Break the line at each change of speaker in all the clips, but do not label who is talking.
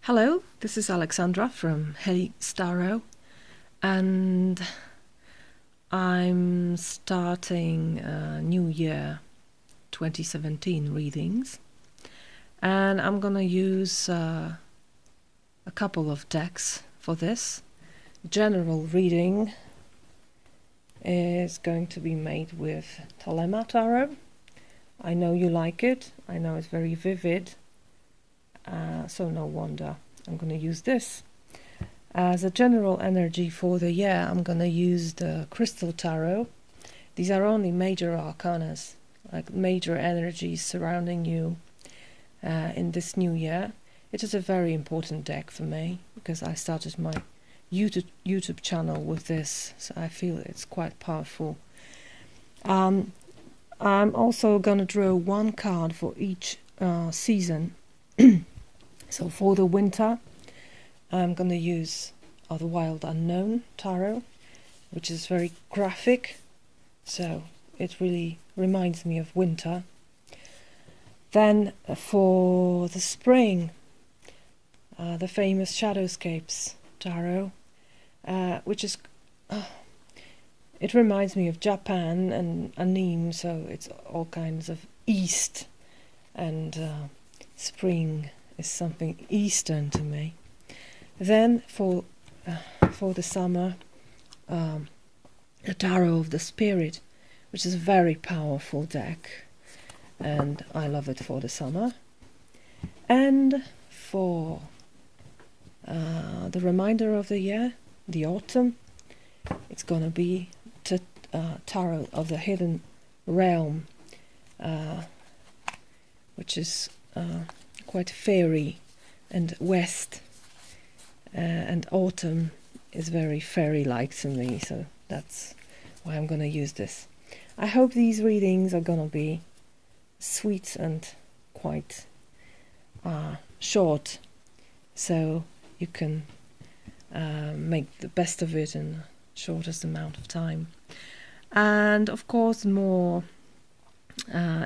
Hello, this is Alexandra from Helix Tarot, and I'm starting New Year 2017 readings, and I'm gonna use a couple of decks for this. General reading is going to be made with Thelema Tarot. I know you like it, I know it's very vivid. So no wonder I'm going to use this. As a general energy for the year, I'm going to use the Crystal Tarot. These are only major arcanas, like major energies surrounding you in this new year. It is a very important deck for me because I started my YouTube channel with this, so I feel it's quite powerful. I'm also going to draw one card for each season. So for the winter, I'm going to use the Wild Unknown Tarot, which is very graphic, so it really reminds me of winter. Then for the spring, the famous Shadowscapes Tarot, which is, it reminds me of Japan and anime, so it's all kinds of east, and spring is something eastern to me. Then for the summer, the Tarot of the Spirit, which is a very powerful deck, and I love it for the summer. And for the remainder of the year, the autumn, it's gonna be the Tarot of the Hidden Realm, which is quite fairy, and west and autumn is very fairy-like to me, so that's why I'm gonna use this. I hope these readings are gonna be sweet and quite short, so you can make the best of it in the shortest amount of time. And of course, more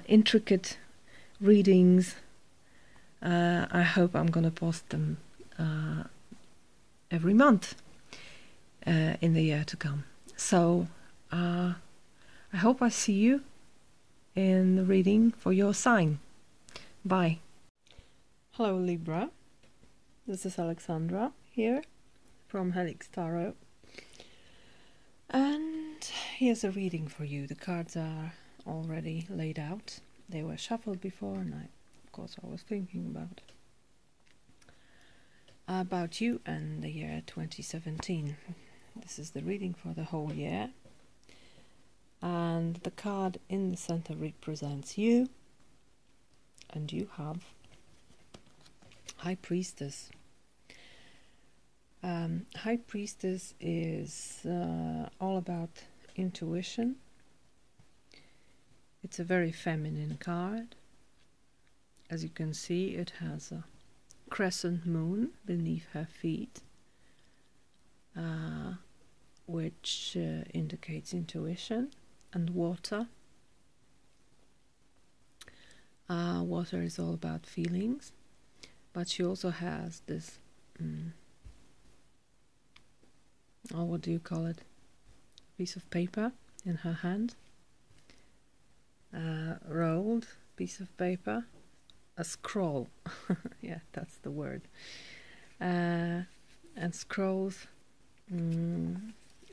intricate readings, I hope I'm gonna post them every month in the year to come. So I hope I see you in the reading for your sign. Bye. Hello Libra, this is Alexandra here from Helix Tarot, and here's a reading for you. The cards are already laid out. They were shuffled before, and of course I was thinking about you and the year 2017. This is the reading for the whole year, and the card in the center represents you, and you have High Priestess. High Priestess is all about intuition. It's a very feminine card. As you can see, it has a crescent moon beneath her feet, which indicates intuition, and water. Water is all about feelings, but she also has this, what do you call it? Piece of paper in her hand, rolled piece of paper. A scroll, yeah, that's the word. And scrolls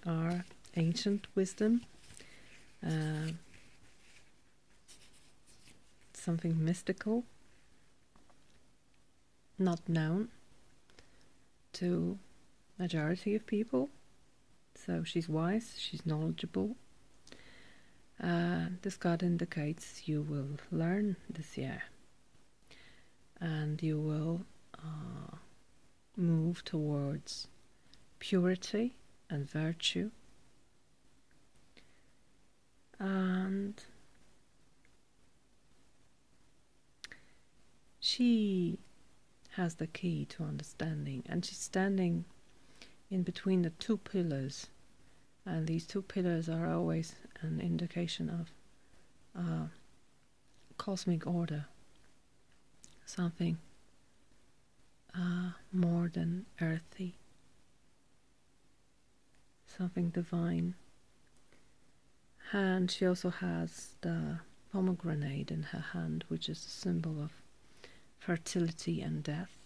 are ancient wisdom, something mystical, not known to majority of people. So she's wise, she's knowledgeable. This card indicates you will learn this year, and you will move towards purity and virtue, and she has the key to understanding, and she's standing in between the two pillars, and these two pillars are always an indication of cosmic order, something more than earthy, something divine. And she also has the pomegranate in her hand, which is a symbol of fertility and death.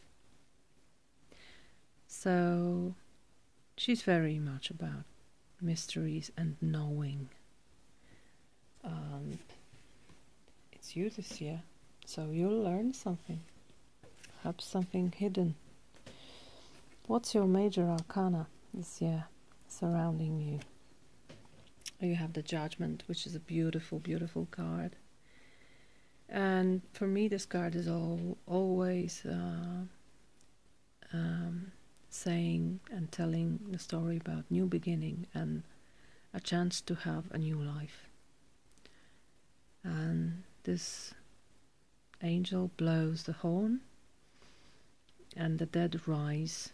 So she's very much about mysteries and knowing. It's you this year, so you'll learn something, perhaps something hidden. What's your major arcana this year surrounding you? You have the Judgment, which is a beautiful, beautiful card. And for me, this card is always saying and telling the story about new beginning and a chance to have a new life. And this angel blows the horn, and the dead rise.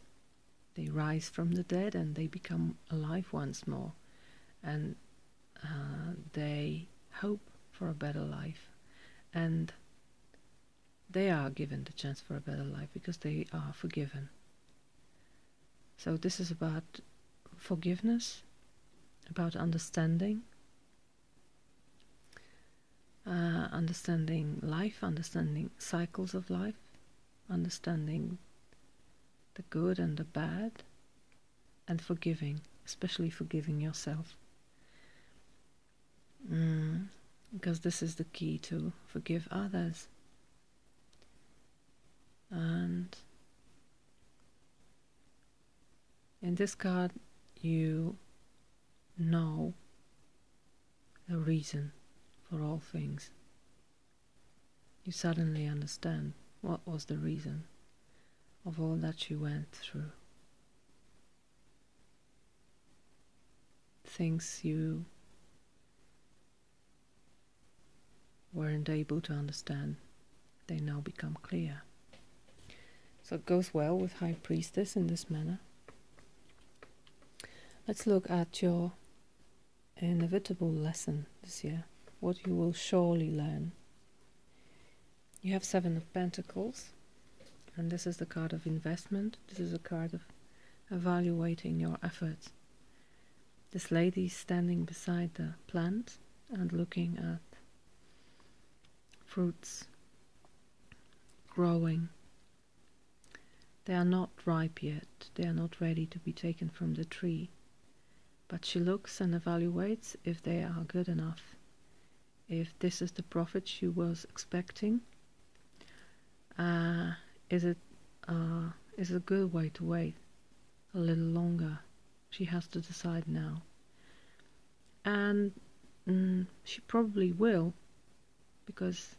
They rise from the dead and they become alive once more. And they hope for a better life. And they are given the chance for a better life because they are forgiven. So this is about forgiveness, about understanding, understanding life, understanding cycles of life, understanding the good and the bad, and forgiving, especially forgiving yourself. Because this is the key to forgive others. And in this card, you know the reason for all things. You suddenly understand what was the reason of all that you went through. Things you weren't able to understand, they now become clear. So it goes well with High Priestess in this manner. Let's look at your inevitable lesson this year, what you will surely learn. You have Seven of Pentacles, and this is the card of investment. This is a card of evaluating your efforts. This lady is standing beside the plant and looking at fruits growing. They are not ripe yet, they are not ready to be taken from the tree, but she looks and evaluates if they are good enough, if this is the profit she was expecting. Is it a good way to wait a little longer? She has to decide now. And she probably will, because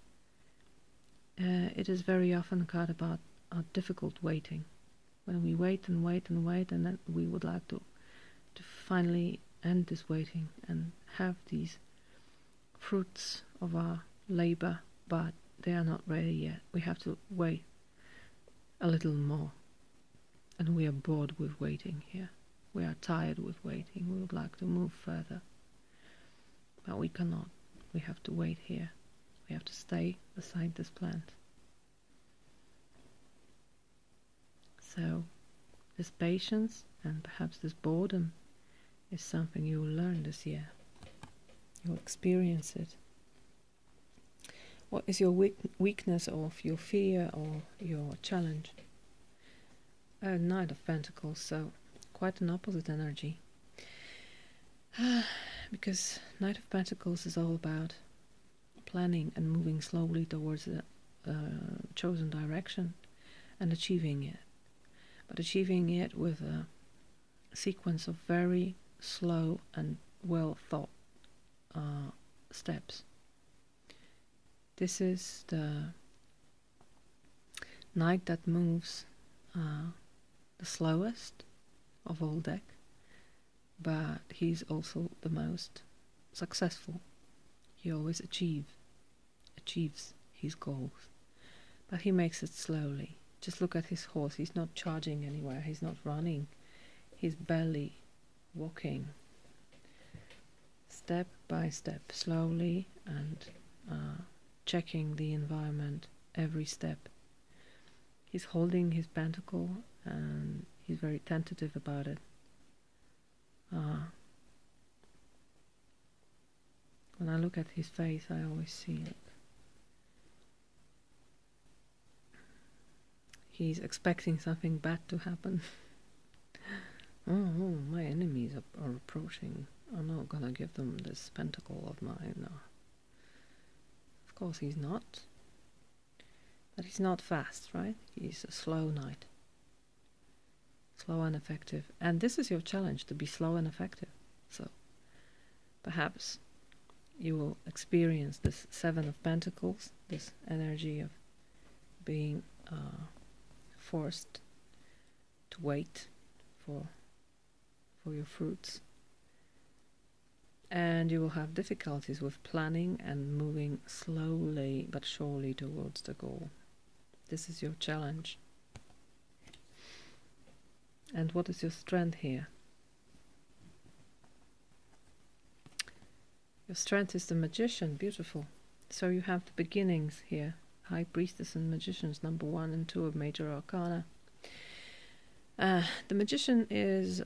it is very often a card about difficult waiting. When we wait and wait and wait, and then we would like to finally end this waiting and have these fruits of our labor, but they are not ready yet. We have to wait a little more. And we are bored with waiting here. We are tired with waiting. We would like to move further. But we cannot. We have to wait here. We have to stay beside this plant. So this patience and perhaps this boredom is something you will learn this year. You'll experience it. What is your weakness or your fear or your challenge? Knight of Pentacles, so quite an opposite energy. Because Knight of Pentacles is all about planning and moving slowly towards a chosen direction and achieving it. But achieving it with a sequence of very slow and well thought steps. This is the knight that moves the slowest of all deck, but he's also the most successful. He always achieves his goals, but he makes it slowly. Just look at his horse. He's not charging anywhere. He's not running. He's barely walking. Step by step, slowly, and checking the environment every step. He's holding his pentacle and he's very tentative about it. When I look at his face, I always see it. He's expecting something bad to happen. Oh, my enemies are approaching. I'm not gonna give them this pentacle of mine. No. Of course he's not. But he's not fast, right? He's a slow knight. Slow and effective. And this is your challenge, to be slow and effective. So perhaps you will experience this Seven of Pentacles, this energy of being forced to wait for your fruits. And you will have difficulties with planning and moving slowly but surely towards the goal. This is your challenge. And what is your strength here? Your strength is the Magician. Beautiful. So you have the beginnings here. High Priestess and Magicians, number 1 and 2 of Major Arcana. The Magician is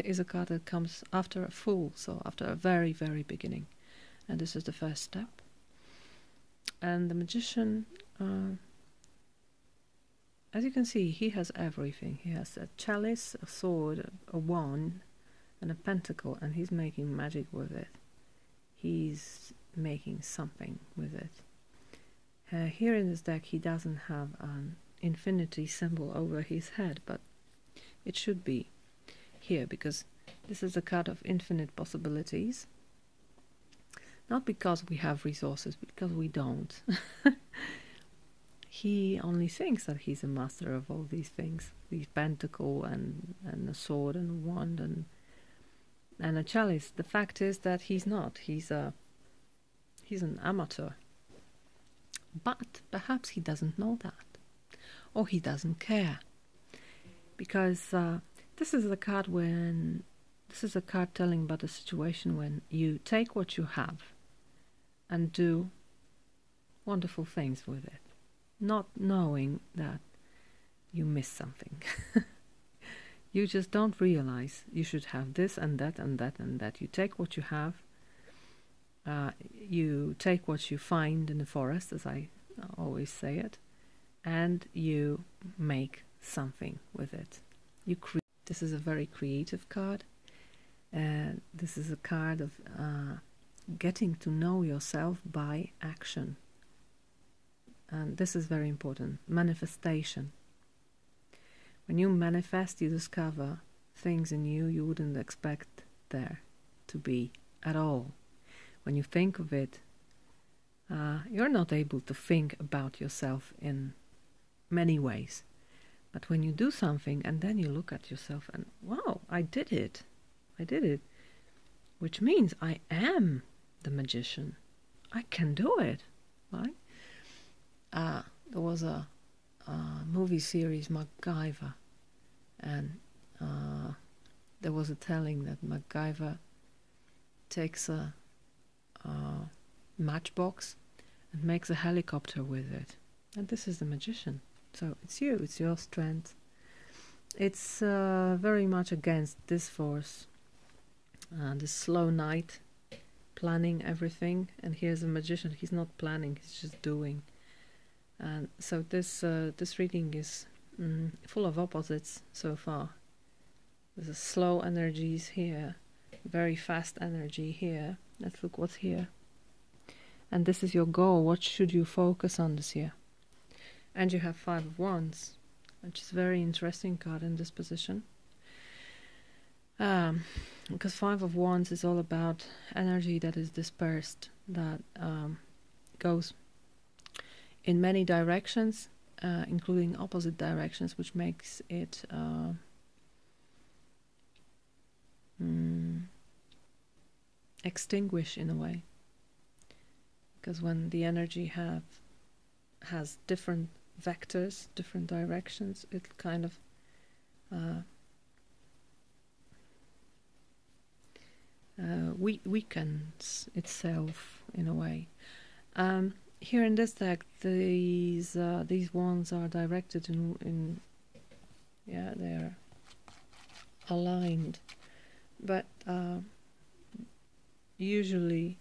is a card that comes after a Fool, so after a very, very beginning. And this is the first step. And the Magician, as you can see, he has everything. He has a chalice, a sword, a wand, and a pentacle, and he's making magic with it. He's making something with it. Here in this deck, he doesn't have an infinity symbol over his head, but it should be here, because this is a card of infinite possibilities. Not because we have resources, because we don't. He only thinks that he's a master of all these things. The pentacle and a sword and a wand and a chalice. The fact is that he's not. He's an amateur. But perhaps he doesn't know that. Or he doesn't care. Because this is a card telling about a situation when you take what you have and do wonderful things with it, not knowing that you miss something. You just don't realize you should have this and that and that and that. You take what you have, you take what you find in the forest, as I always say it, and you make something with it. This is a very creative card. This is a card of getting to know yourself by action. And this is very important. Manifestation. When you manifest, you discover things in you wouldn't expect there to be at all. When you think of it, you're not able to think about yourself in many ways. But when you do something and then you look at yourself and, wow, I did it. I did it. Which means I am the magician. I can do it, right? There was a movie series, MacGyver, and there was a telling that MacGyver takes a matchbox and makes a helicopter with it. And this is the magician. So it's you, it's your strength. It's very much against this force, this slow knight, planning everything. And here's a magician, he's not planning, he's just doing. And so this reading is full of opposites so far. There's a slow energies here, very fast energy here. Let's look what's here. And this is your goal. What should you focus on this year? And you have Five of Wands, which is a very interesting card in this position. Because Five of Wands is all about energy that is dispersed, that goes in many directions, including opposite directions, which makes it extinguish in a way. Because when the energy has different vectors, different directions, it kind of weakens itself in a way. here in this deck, these wands are directed in yeah, they're aligned, but usually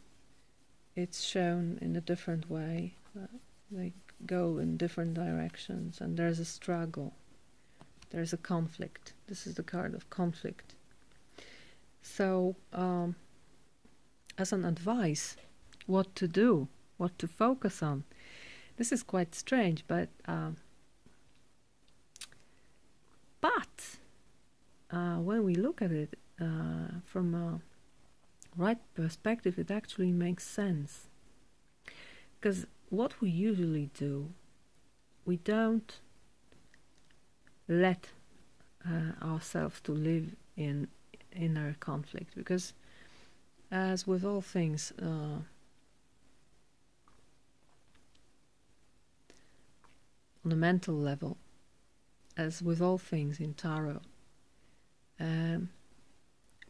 it's shown in a different way. They go in different directions, and there's a struggle, there's a conflict. This is the card of conflict. So as an advice, what to do, what to focus on, this is quite strange, but when we look at it from a right perspective, it actually makes sense. Because what we usually do, we don't let ourselves to live in inner conflict, because as with all things, on the mental level, as with all things in tarot,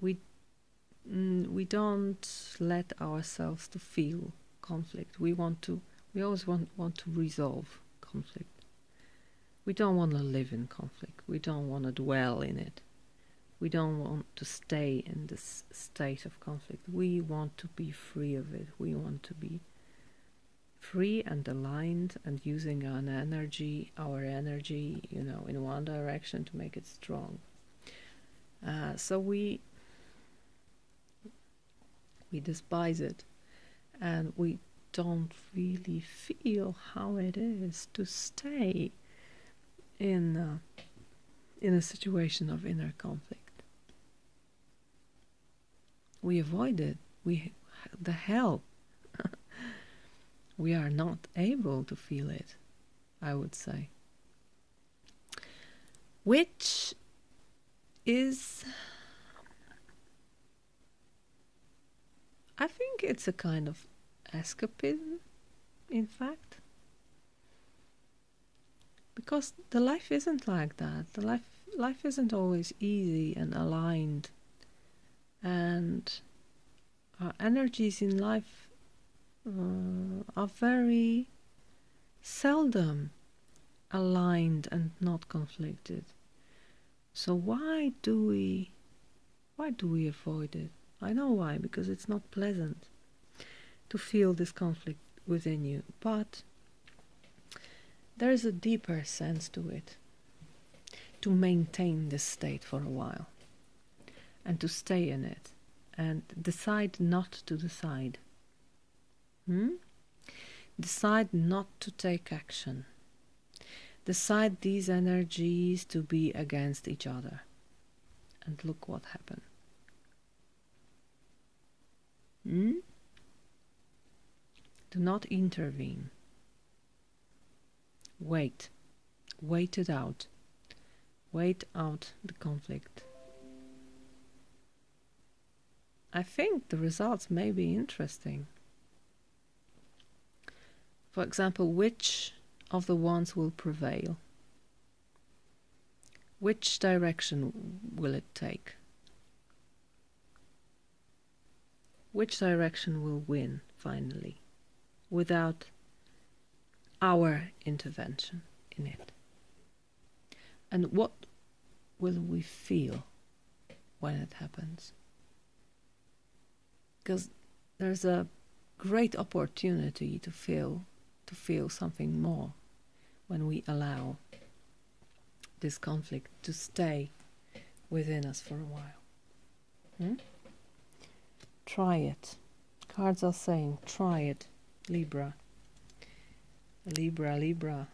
we don't let ourselves to feel conflict. We always want to resolve conflict. We don't want to live in conflict. We don't want to dwell in it. We don't want to stay in this state of conflict. We want to be free of it. We want to be free and aligned and using our energy, in one direction to make it strong. So we despise it, and we don't really feel how it is to stay in a situation of inner conflict. We avoid it. The hell. We are not able to feel it, I would say. Which is, I think it's a kind of escapism, in fact. Because the life isn't like that. The life isn't always easy and aligned. And our energies in life are very seldom aligned and not conflicted. So why do we avoid it? I know why, because it's not pleasant to feel this conflict within you, but there is a deeper sense to it, to maintain this state for a while and to stay in it and decide not to decide. Decide not to take action. Decide these energies to be against each other. And look what happened. Do not intervene. Wait. Wait it out. Wait out the conflict. I think the results may be interesting. For example, which of the wands will prevail? Which direction will it take? Which direction will win finally, without our intervention in it? And what will we feel when it happens? Because there's a great opportunity to feel something more when we allow this conflict to stay within us for a while. Try it. Cards are saying, try it, Libra. Libra.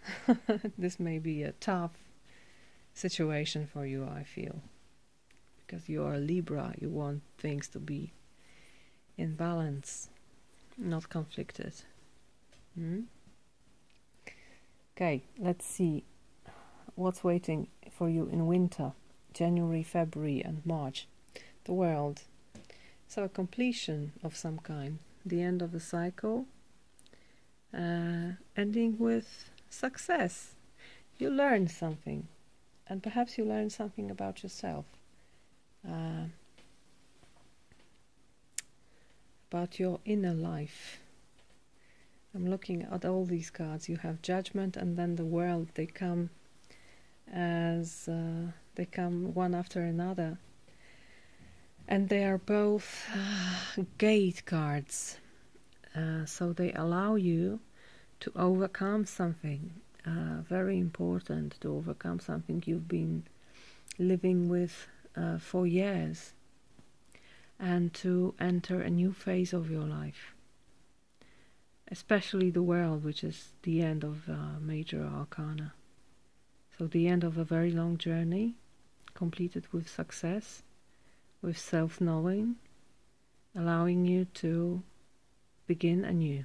This may be a tough situation for you, I feel. Because you are a Libra, you want things to be in balance, not conflicted. Okay, let's see what's waiting for you in winter, January, February and March. The world. So a completion of some kind, the end of the cycle, ending with success. You learn something, and perhaps you learn something about yourself, about your inner life, I'm looking at all these cards. You have Judgment and then the World. They come as they come one after another, and they are both gate cards. So they allow you to overcome something very important, to overcome something you've been living with for years, and to enter a new phase of your life. Especially the World, which is the end of major arcana. So the end of a very long journey, completed with success, with self-knowing, allowing you to begin anew.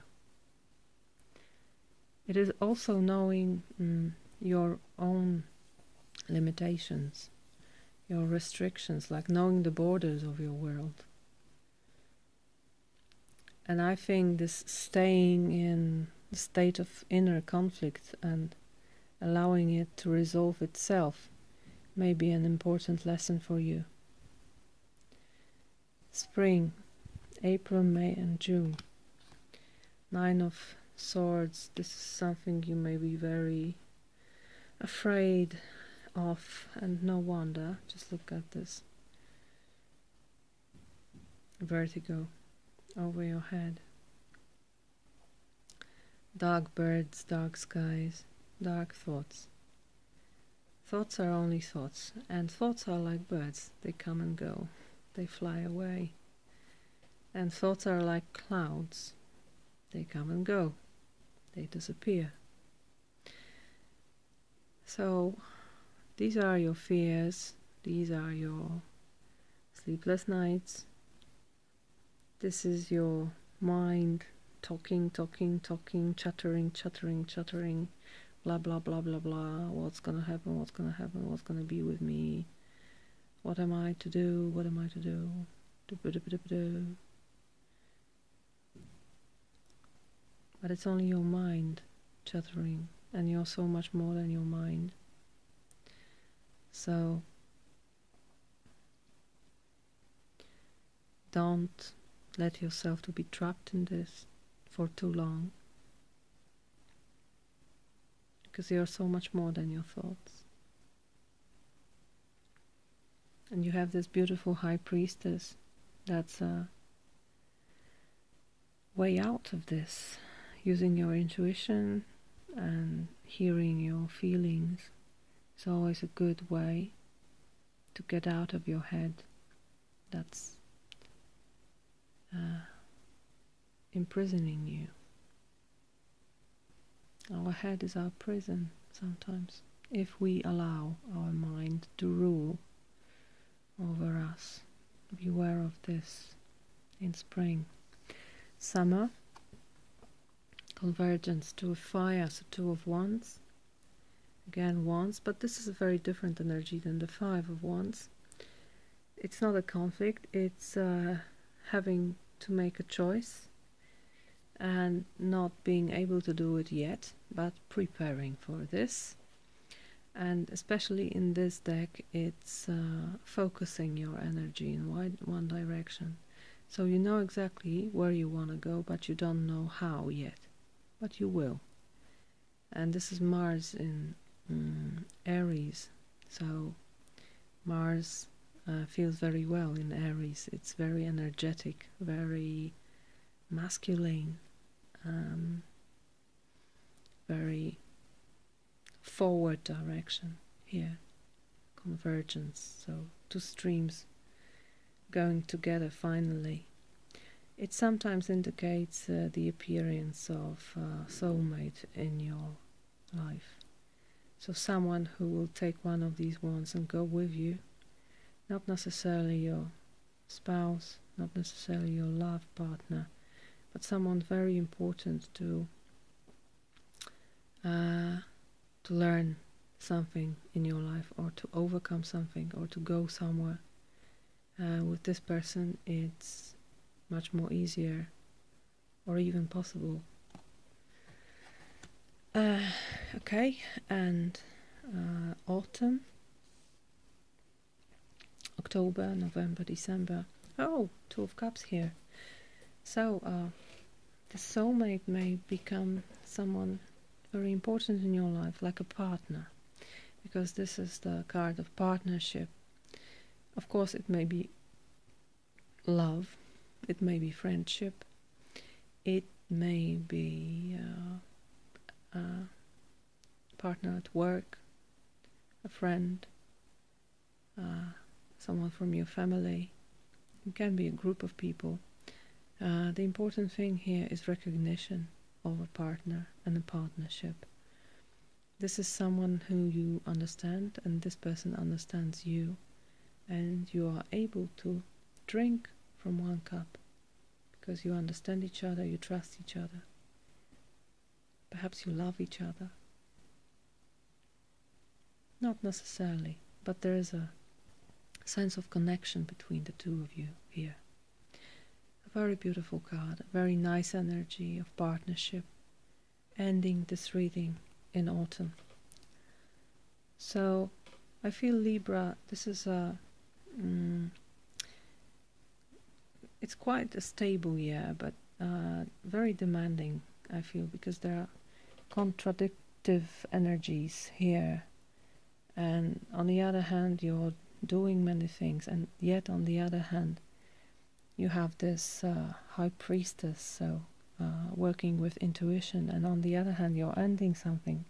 It is also knowing your own limitations, your restrictions, like knowing the borders of your world. And I think this staying in a state of inner conflict and allowing it to resolve itself may be an important lesson for you. Spring, April, May and June. 9 of Swords. This is something you may be very afraid of, and no wonder. Just look at this. Vertigo over your head. Dark birds, dark skies, dark thoughts. Thoughts are only thoughts, and thoughts are like birds. They come and go. They fly away. And thoughts are like clouds. They come and go. They disappear. So these are your fears. These are your sleepless nights. This is your mind talking, chattering, blah, blah, blah, blah, blah. What's gonna happen, what's gonna happen, what's gonna be with me? What am I to do, what am I to do? But it's only your mind chattering, and you're so much more than your mind. So don't let yourself to be trapped in this for too long, because you're so much more than your thoughts. And you have this beautiful High Priestess that's a way out of this, using your intuition and hearing your feelings. It's always a good way to get out of your head that's imprisoning you. Our head is our prison sometimes, if we allow our mind to rule over us. Beware of this in spring. Summer, convergence, 2 of Fire, so 2 of Wands. Again, Wands, but this is a very different energy than the 5 of Wands. It's not a conflict, it's having to make a choice and not being able to do it yet, but preparing for this. And especially in this deck, it's focusing your energy in one direction. So you know exactly where you want to go, but you don't know how yet, but you will. And this is Mars in Aries, so Mars feels very well in Aries. It's very energetic, very masculine, very forward direction here. Convergence, so 2 streams going together finally. It sometimes indicates the appearance of a soulmate in your life. So someone who will take one of these wands and go with you. Not necessarily your spouse, not necessarily your love partner, but someone very important to learn something in your life, or to overcome something, or to go somewhere. With this person, it's much more easier, or even possible. Okay, and autumn, October, November, December. Oh, 2 of Cups here. So the soulmate may become someone very important in your life, like a partner, because this is the card of partnership. Of course, it may be love, it may be friendship, it may be a partner at work, a friend, someone from your family. It can be a group of people. The important thing here is recognition of a partner and a partnership. This is someone who you understand, and this person understands you, and you are able to drink from one cup because you understand each other, you trust each other. Perhaps you love each other. Not necessarily, but there is a sense of connection between the two of you here. A very beautiful card, a very nice energy of partnership, ending this reading in autumn. So I feel, Libra, this is a it's quite a stable year, but very demanding, I feel, because there are contradictive energies here, and on the other hand you're doing many things, and yet on the other hand you have this high priestess, so working with intuition, and on the other hand you're ending something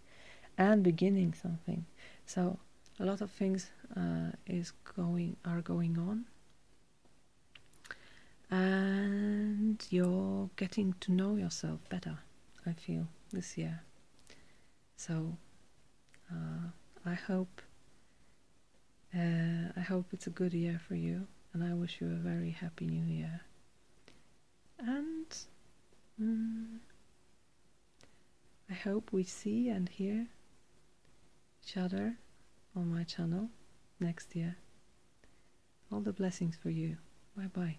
and beginning something. So a lot of things are going on, and you're getting to know yourself better, I feel, this year. So I hope it's a good year for you, and I wish you a very happy new year. And I hope we see and hear each other on my channel next year. All the blessings for you. Bye bye.